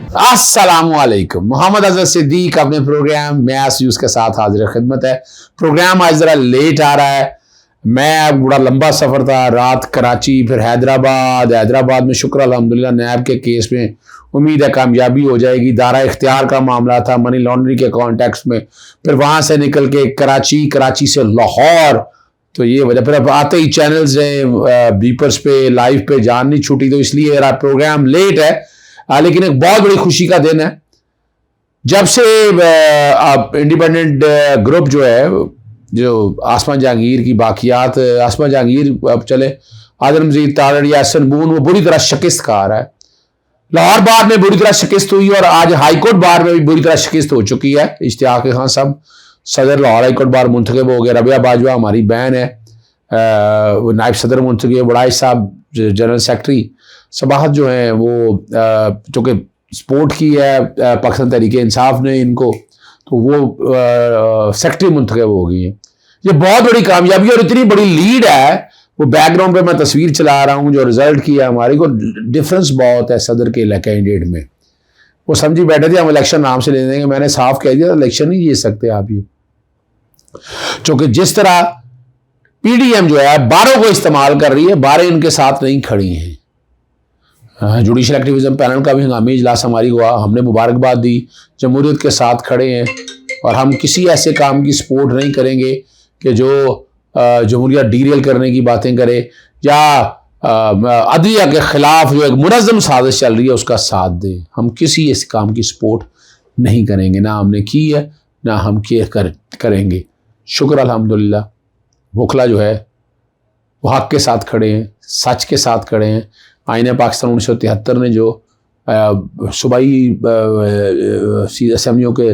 अस्सलामुअलैकुम। मोहम्मद अजहर सिद्दीक अपने programme mess use के साथ हाजिर खिदमत है। प्रोग्राम आज ज़रा लेट आ रहा है। मैं बड़ा लंबा सफ़र था, रात कराची फिर हैदराबाद में शुक्र अल्हम्दुलिल्लाह नैब के केस में उम्मीद है कामयाबी हो जाएगी। दारा इख्तियार का मामला था मनी लॉन्ड्रिंग के कॉन्टेक्स्ट में, फिर वहाँ से निकल के कराची से लाहौर, तो ये वजह फिर अब आते ही चैनल्स हैं बीपर्स पे लाइव पे जान नहीं छूटी, तो इसलिए मेरा प्रोग्राम लेट है। लेकिन एक बहुत बड़ी खुशी का दिन है। जब से इंडिपेंडेंट ग्रुप जो है, जो आसमा जहांगीर की बाकियात, आसमा जहांगीर अब चले आदम मजीद तारड़ या हसन बून, वो बुरी तरह शिकस्त खा रहा है। लाहौर बार में बुरी तरह शिकस्त हुई और आज हाईकोर्ट बार में भी बुरी तरह शिकस्त हो चुकी है। इश्तियाक खान साहब सदर लाहौर हाईकोर्ट बार मुंतखब हो गए। रबिया बाजवा हमारी बहन है, वो नायब सदर मुंतखब है। बड़ाई साहब जनरल सेक्रेटरी। सबाहत जो है वो चूँकि स्पोर्ट की है पाकिस्तान तहरीक इंसाफ ने इनको, तो वो सेक्रेटरी मुंतखब हो गई है। ये बहुत बड़ी कामयाबी और इतनी बड़ी लीड है। वो बैकग्राउंड पे मैं तस्वीर चला रहा हूँ जो रिजल्ट की है हमारी को, डिफरेंस बहुत है सदर के कैंडिडेट में। वो समझी बैठे थे हम इलेक्शन नाम से ले देंगे, मैंने साफ कह दिया इलेक्शन नहीं जीत सकते आप ये। चूँकि जिस तरह पीडीएम जो है बारों को इस्तेमाल कर रही है, बारें इनके साथ नहीं खड़ी हैं। जुडिशल एक्टिविज्म पैनल का भी हंगामी इजलास हमारी हुआ, हमने मुबारकबाद दी, जमहूरियत के साथ खड़े हैं और हम किसी ऐसे काम की सपोर्ट नहीं करेंगे कि जो जमहूरियत डीरेल करने की बातें करे या अदलिया के खिलाफ जो एक मुनज़्ज़म साजिश चल रही है उसका साथ दे। हम किसी ऐसे काम की सपोर्ट नहीं करेंगे, ना हमने की है ना हम करेंगे। शुक्र अल्हम्दुलिल्लाह वोखला जो है वो हक़ के साथ खड़े हैं, सच के साथ खड़े हैं। आईन पाकिस्तान 1973 ने जो सूबाई असम्बलियों के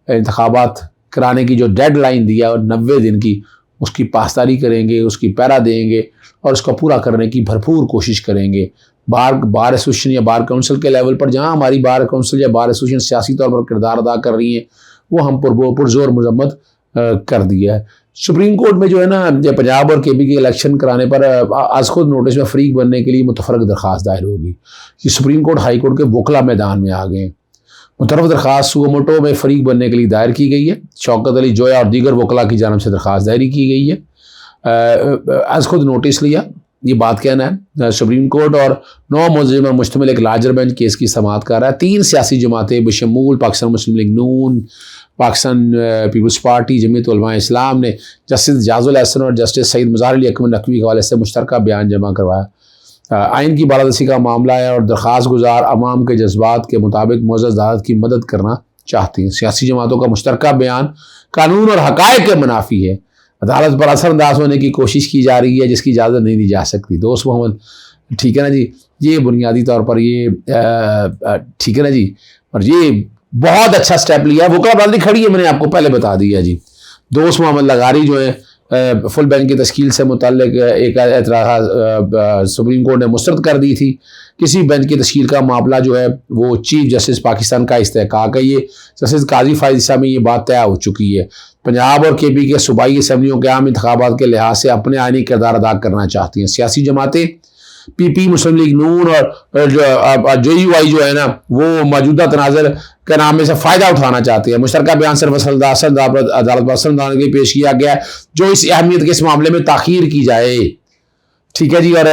इंतखाबात कराने की जो डेडलाइन दिया और 90 दिन की, उसकी पासदारी करेंगे, उसकी पैरा देंगे और उसको पूरा करने की भरपूर कोशिश करेंगे। बार एसोसिएशन या बार काउंसिल के लेवल पर जहाँ हमारी बार काउंसिल या बार एसोसिएशन सियासी तौर पर किरदार अदा कर रही हैं, वो हम पुरजोर मजम्मत कर दिया है। सुप्रीम कोर्ट में जो है ना, पंजाब और केपी के इलेक्शन कराने पर आज खुद नोटिस में फरीक बनने के लिए मुतफरक दरख्वास्त दायर होगी कि सुप्रीम कोर्ट हाई कोर्ट के वकला मैदान में आ गए हैं। मुतरफ दरख्वास्त सुगमोटो में फरीक बनने के लिए दायर की गई है। शौकत अली जोया और दीगर वकला की जानब से दरख्वास्त दायर की गई है। आज खुद नोटिस लिया, ये बात कहना है सुप्रीम कोर्ट और 9 मुलज़िम मुश्तमिल एक लार्जर बेंच केस की समाअत कर रहा है। 3 सियासी जमातें बशमूल पाकिस्तान मुस्लिम लीग नून, पाकिस्तान पीपल्स पार्टी, जमीयत उलमा इस्लाम ने जस्टिस जाजुल अहसन और जस्टिस सईद मज़ार अली अकमल नकवी के हवाले से मुश्तरका बयान जमा करवाया। आइन की बालादस्ती का मामला है और दरख्वास्त गुजार अवाम के जज्बात के मुताबिक मुअज़्ज़ज़ अदालत की मदद करना चाहती हैं। सियासी जमातों का मुश्तरका बयान कानून और हक़ाइक़ के मुनाफी है। अदालत पर असरअंदाज होने की कोशिश की जा रही है जिसकी इजाज़त नहीं दी जा सकती। दोस्त मोहम्मद, ठीक है ना जी, ये बुनियादी तौर पर ये ठीक है ना जी, और ये बहुत अच्छा स्टेप लिया। वकला बरादरी खड़ी है, मैंने आपको पहले बता दिया जी। दोस्त मोहम्मद लगारी जो है फुल बेंच की तश्कील से मुतल्लिक एक एतराज़ सुप्रीम कोर्ट ने मुस्तरद कर दी थी। किसी बेंच की तश्कील का मामला जो है वो चीफ जस्टिस पाकिस्तान का इस्तेहकाक है। ये जस्टिस काजी फायद ईसा में ये बात तय हो चुकी है। पंजाब और केपी के सूबाई असम्बलियों के आम इंतखाबात के लिहाज से अपने आइनी किरदार अदा करना चाहती हैं। सियासी जमातें पीपी, मुस्लिम लीग नून और JUI जो है ना, वो मौजूदा तनाज़र के नाम में से फ़ायदा उठाना चाहती है। मुश्तरका बयान सिर्फ अदालत पर असरअंदाज के पेश किया गया है जो इस अहमियत के इस मामले में ताख़ीर की जाए, ठीक है जी। और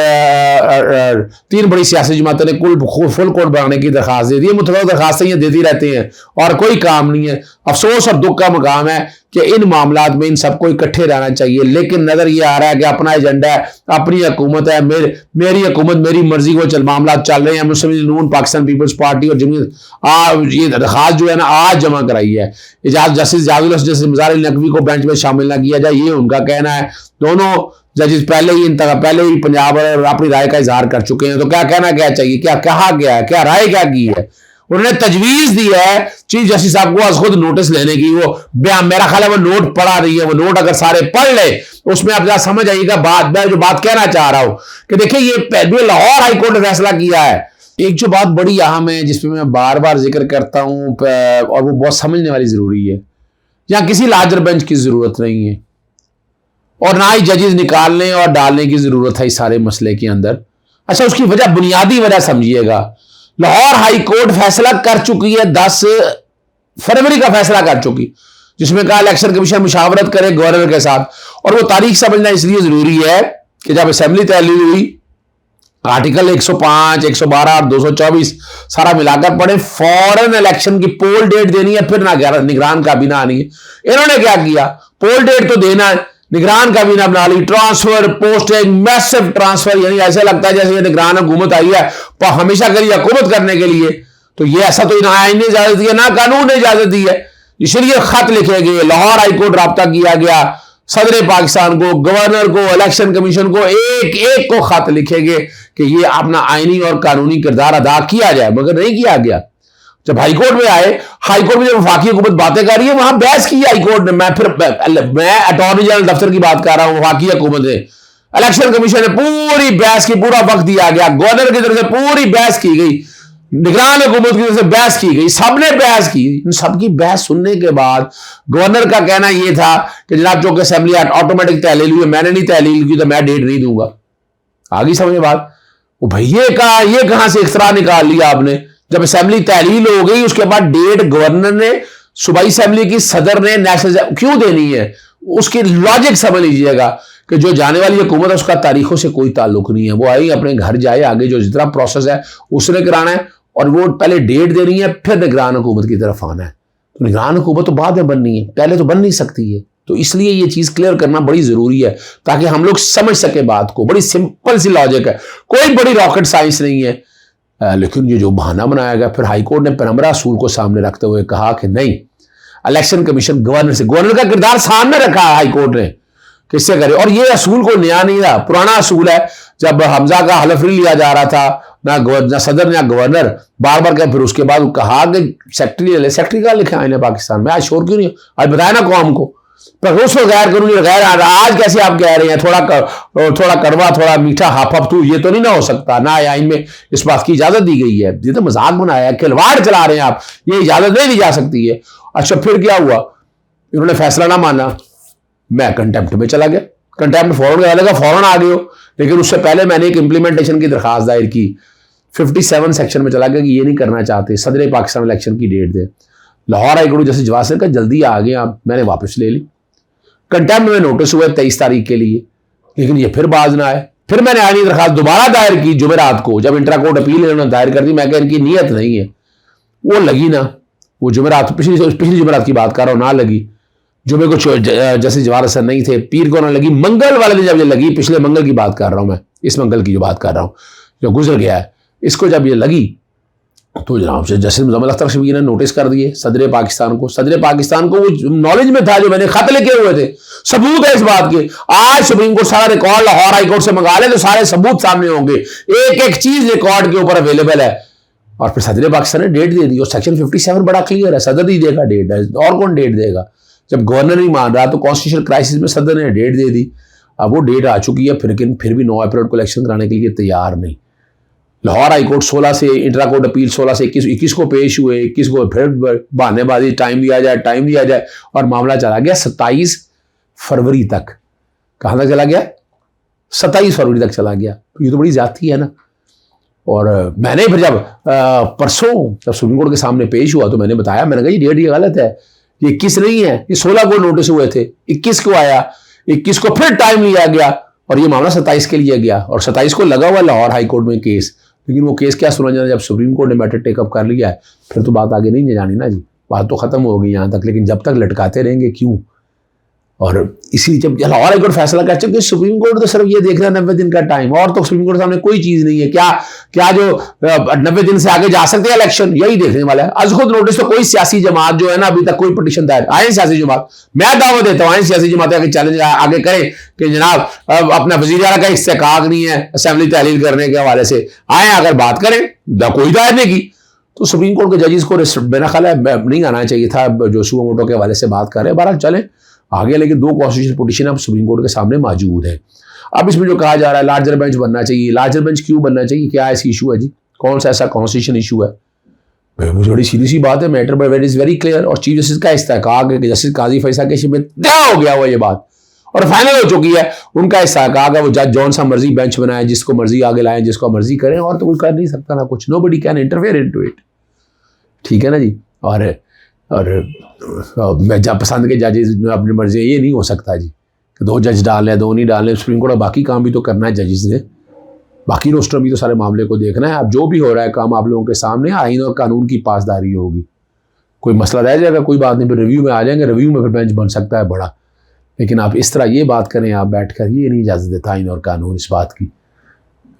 3 बड़ी सियासी जमातों ने फुल कोर्ट बनाने की दरख्वास्त दे दी है। मुतलका दरख्वास्तें ये देती रहती हैं और कोई काम नहीं है। अफसोस और दुख का मकाम है कि इन मामलात में इन सबको इकट्ठे रहना चाहिए, लेकिन नज़र ये आ रहा है कि अपना एजेंडा है, अपनी हुकूमत है, मेरी हुकूमत, मेरी मर्जी को मामला चल रहे हैं। मुस्लिम लीग नून, पाकिस्तान पीपल्स पार्टी और जमीयत ये दरख्वास्त जो है ना आज जमा कराई है। जस्टिस जाजुल जस्टिस मज़ार अली नकवी को बेंच में शामिल ना किया जाए, ये उनका कहना है। दोनों जजेस पहले ही पंजाब और अपनी राय का इजहार कर चुके हैं, तो क्या कहना क्या चाहिए, क्या कहा गया है, क्या राय क्या की है। उन्होंने तजवीज़ दी है चीफ जस्टिस साहब को आज खुद नोटिस लेने की। वो बयान मेरा ख्याल है वो नोट पढ़ा रही है, वो नोट अगर सारे पढ़ ले उसमें आप समझ आइएगा मैं जो बात कहना चाह रहा हूं कि देखिए ये लाहौर हाई कोर्ट ने फैसला किया है। एक जो बात बड़ी अहम है जिसपे मैं बार बार जिक्र करता हूं और वो बहुत समझने वाली जरूरी है, यहाँ किसी लार्जर बेंच की जरूरत नहीं है और ना ही जजेस निकालने और डालने की जरूरत है इस सारे मसले के अंदर। अच्छा, उसकी वजह बुनियादी वजह समझिएगा लाहौर हाई कोर्ट फैसला कर चुकी है, 10 फरवरी का फैसला कर चुकी, जिसमें कहा इलेक्शन कमीशन मुशावरत करे गवर्नर के साथ। और वो तारीख समझना इसलिए जरूरी है कि जब असेंबली तहलील हुई, आर्टिकल 105, 112 और 224 सारा मिलाकर पढ़े, फौरन इलेक्शन की पोल डेट देनी है, फिर ना निगरान काबीना आनी है। इन्होंने क्या किया, पोल डेट तो देना है, निगरान काबीना बना ली, ट्रांसफर, पोस्टिंग, मैसिव ट्रांसफर, यानी ऐसा लगता है जैसे ये निगरान हुकूमत आई है पर हमेशा के लिए हुकूमत करने के लिए। तो ये ऐसा तो ना आईन ने इजाजत दी है ना कानून ने इजाजत दी है। इसलिए खत लिखे गए, लाहौर हाईकोर्ट राब्ता किया गया सदर पाकिस्तान को, गवर्नर को, इलेक्शन कमीशन को, एक एक को खत लिखे गए कि ये अपना आईनी और कानूनी किरदार अदा किया जाए, मगर नहीं किया गया। जब हाईकोर्ट में आए, हाईकोर्ट में जब वफाकी हुकूमत बातें कर रही है, वहां बहस की हाईकोर्ट ने। मैं अटॉर्नी जनरल दफ्तर की बात कर रहा हूं, वफाकी हुकूमत ने, इलेक्शन कमीशन ने पूरी बहस की, पूरा वक्त दिया गया, गवर्नर की तरफ से पूरी बहस की गई, निगरान हुकूमत की तरफ से बहस की गई, सबने बहस की। इन सबकी बहस सुनने के बाद गवर्नर का कहना यह था कि जनाब चूंकि असेंबली ऑटोमेटिक तहलील हुई, मैंने नहीं तहलील की तो मैं डेट नहीं दूंगा। आगे समझ बात, वो भैया का ये कहां से इख्तरा निकाल लिया आपने। जब असेंबली तहलील हो गई उसके बाद डेट गवर्नर ने, सूबाई असेंबली की सदर ने नेशनल क्यों देनी है, उसकी लॉजिक समझ लीजिएगा कि जो जाने वाली हुकूमत है उसका तारीखों से कोई ताल्लुक नहीं है। वो आई अपने घर जाए, आगे जो जितना प्रोसेस है उसने कराना है, और वो पहले डेट देनी है, फिर निगरान हुकूमत की तरफ आना है। तो निगरान हुकूमत तो बाद में बननी है, पहले तो बन नहीं सकती है। तो इसलिए ये चीज क्लियर करना बड़ी जरूरी है ताकि हम लोग समझ सके बात को। बड़ी सिंपल सी लॉजिक है, कोई बड़ी रॉकेट साइंस नहीं है। लेकिन ये जो बहाना बनाया गया, फिर हाईकोर्ट ने पेनम्बरा असूल को सामने रखते हुए कहा कि नहीं, इलेक्शन कमीशन गवर्नर से, गवर्नर का किरदार सामने रखा हाईकोर्ट ने, किससे करे। और ये असूल को नया नहीं था, पुराना असूल है। जब हमजा का हलफ नहीं लिया जा रहा था, ना सदर ना गवर्नर, बार बार क्या, फिर उसके बाद कहा कि सेक्रेटरी का लिखा है पाकिस्तान में। आज शोर क्यों नहीं, आज बताया ना कौम को, पर उसको गैर कानूनी गैर आज कैसे आप कह रहे हैं थोड़ा कड़वा थोड़ा मीठा हाफ हाफ, तो ये तो नहीं ना हो सकता ना, आइन में इस बात की इजाजत दी गई है। ये तो मजाक बनाया है, खिलवाड़ चला रहे हैं आप, ये इजाजत नहीं दी जा सकती है। अच्छा फिर क्या हुआ, इन्होंने फैसला ना माना, मैं कंटेम्प्ट में चला गया। कंटेम्प्ट फौरन आ गए हो, लेकिन उससे पहले मैंने एक इंप्लीमेंटेशन की दरखास्त दायर की, 57 सेक्शन में चला गया कि ये नहीं करना चाहते, सदर पाकिस्तान इलेक्शन की डेट दे। लाहौर हाईकोर्ट जैसे जवाब से जल्दी आ गए आप, मैंने वापस ले ली। कंटेम्प्ट में नोटिस हुए 23 तारीख के लिए, लेकिन ये फिर बाज ना आए। फिर मैंने आईनी दरखास्त दोबारा दायर की जुमेरात को, जब इंट्रा कोर्ट अपील इन्होंने दायर कर दी। मैं कह इनकी नीयत नहीं है, वो लगी ना, वो जुमेरात पिछली जुमेरात की बात कर रहा हूँ, ना लगी। जुमे को जैसे जवाहर असर नहीं थे, पीर को ना लगी, मंगल वाले दिन जब ये लगी, पिछले मंगल की बात कर रहा हूं मैं, इस मंगल की जो बात कर रहा हूं जो गुजर गया है, इसको जब ये लगी तो जनाब से जस्टिस मुजम्मिल अख्तर शफीकी ने नोटिस कर दिए सदर पाकिस्तान को। सदर पाकिस्तान को वो नॉलेज में था, जो मैंने खत लिखे हुए थे, सबूत है इस बात के। आज सुप्रीम कोर्ट सारा रिकॉर्ड लाहौर हाईकोर्ट से मंगा ले तो सारे सबूत सामने होंगे, एक एक चीज रिकॉर्ड के ऊपर अवेलेबल है। और फिर सदर पाकिस्तान ने डेट दे दी, और सेक्शन 57 बड़ा क्लियर है, सदर ही देगा डेट, और कौन डेट देगा। जब गवर्नर नहीं मान रहा तो कॉन्स्टिट्यूशनल क्राइसिस में सदर ने डेट दे दी। अब वो डेट आ चुकी है, फिर भी 9 अप्रैल को इलेक्शन कराने के लिए तैयार नहीं। लाहौर हाईकोर्ट 16 से, इंट्रा कोर्ट अपील 16 से 21 को पेश हुए, 21 को फिर बहानेबाजी, टाइम दिया जाए, और मामला चला गया 27 फरवरी तक। कहाँ तक चला गया, 27 फरवरी तक चला गया। ये तो बड़ी ज्यादती है ना। और मैंने फिर जब परसों जब सुप्रीम कोर्ट के सामने पेश हुआ तो मैंने बताया, मैंने कहा ये डेट ये गलत है, ये 21 नहीं है, ये 16 को नोटिस हुए थे, 21 को आया, 21 को फिर टाइम लिया गया, और ये मामला 27 के लिए गया, और 27 को लगा हुआ लाहौर हाईकोर्ट में केस। लेकिन वो केस क्या सुना जाना, जब सुप्रीम कोर्ट ने मैटर टेकअप कर लिया है, फिर तो बात आगे नहीं जानी ना जी, बात तो खत्म हो गई यहाँ तक। लेकिन जब तक लटकाते रहेंगे क्यों। और इसी जब लाहौर हाईकोर्ट फैसला कर चुके, सुप्रीम कोर्ट तो सिर्फ ये देख रहा है 90 दिन का टाइम, और तो सुप्रीम कोर्ट सामने कोई चीज नहीं है। क्या जो 90 दिन से आगे जा सकते हैं इलेक्शन, यही देखने वाला है। आज खुद नोटिस तो कोई सियासी जमात जो है ना, अभी तक कोई पिटीशन दायर आए सियासी जमात, मैं दावा देता हूँ सियासी जमात आगे चैलेंज आगे करें कि जनाब अपना वज़ीर आला का इस्तेकाक नहीं है असेंबली तहलील करने के हवाले से, आए अगर बात करें, कोई दायर नहीं की। तो सुप्रीम कोर्ट के जजेस को मेरा ख्याल है नहीं आना चाहिए था, जो सुओ मोटो के हवाले से बात कर रहे हैं। बहरहाल चलें आगे, लेकिन 2 कॉन्स्टिट्यूशनल पिटीशन अब सुप्रीम कोर्ट के सामने मौजूद है। अब इसमें जो कहा जा रहा है लार्जर बेंच बनना चाहिए, लार्जर बेंच क्यों बनना चाहिए, क्या ऐसी इशू है जी, कौन सा ऐसा कॉन्स्टिट्यूशन इशू है। बड़ी सीधी सी बात है, मैटर इज वेरी क्लियर। और चीफ जस्टिस का इस्तेकाक है कि जस्टिस काजी फैसला के शिप में तय हो गया हुआ ये बात, और फाइनल हो चुकी है, उनका हिस्सा कहा गया, वो जज जौन सा मर्जी बेंच बनाए, जिसको मर्जी आगे लाएं, जिसको मर्जी करें, और तो कोई कर नहीं सकता ना कुछ, nobody can interfere into it. ठीक है ना जी। और मैं जब पसंद के जजेस अपनी मर्जी, ये नहीं हो सकता जी कि 2 जज डाल लें, 2 नहीं डाल लें। सुप्रीम कोर्ट बाकी काम भी तो करना है जजेस ने, बाकी रोस्टर भी तो सारे मामले को देखना है। अब जो भी हो रहा है काम आप लोगों के सामने, आइन और कानून की पासदारी होगी। कोई मसला रह जाएगा कोई बात नहीं, फिर रिव्यू में आ जाएंगे, रिव्यू में फिर बेंच बन सकता है बड़ा, लेकिन आप इस तरह ये बात करें आप बैठ कर, ये नहीं इजाज़त देता आइन और कानून इस बात की।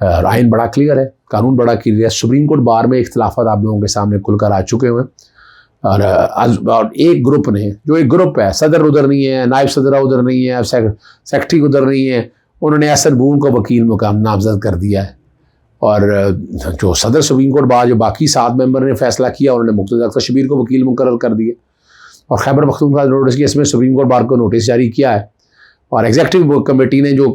और आइन बड़ा क्लियर है, कानून बड़ा क्लियर है। सुप्रीम कोर्ट बार में इख्तलाफात आप लोगों के सामने खुलकर आ चुके हुए हैं। और एक ग्रुप ने, जो एक ग्रुप है, सदर उधर नहीं है, नायब सदर उधर नहीं है, सेक्रेटरी उधर नहीं है, उन्होंने एहसन बून को वकील मुकाम नामजद कर दिया है। और जो सदर सुप्रीम कोर्ट बार, जो बाकी 7 मेंबर ने फैसला किया, उन्होंने मुख्तदर अख्तर शबीर को वकील मुकर्रर कर दिए। और खैबर पख्तूनख्वा नोटिस किया, इसमें सुप्रीम कोर्ट बार को नोटिस जारी किया है। और एग्जीक्यूटिव कमेटी ने जो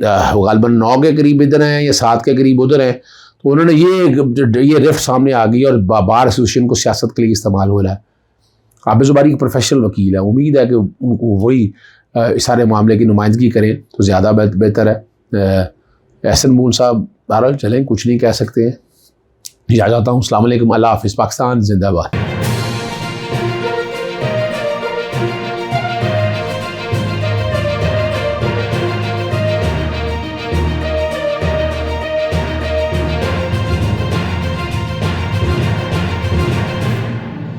गालबन 9 के करीब इधर हैं या 7 के करीब उधर हैं, तो उन्होंने ये रिफ्ट सामने आ गई और बार एसोसिएशन को सियासत के लिए इस्तेमाल हो रहा है। आबिद ज़ुबारी एक प्रोफेशनल वकील है, उम्मीद है कि उनको वही सारे मामले की नुमाइंदगी करें तो ज़्यादा बेहतर है। एहसन मून साहब बहरहाल चलें, कुछ नहीं कह सकते हैं। जा जाता हूँ। अस्सलाम वालेकुम, अल्लाह हाफ़िज़, पाकिस्तान जिंदाबाद।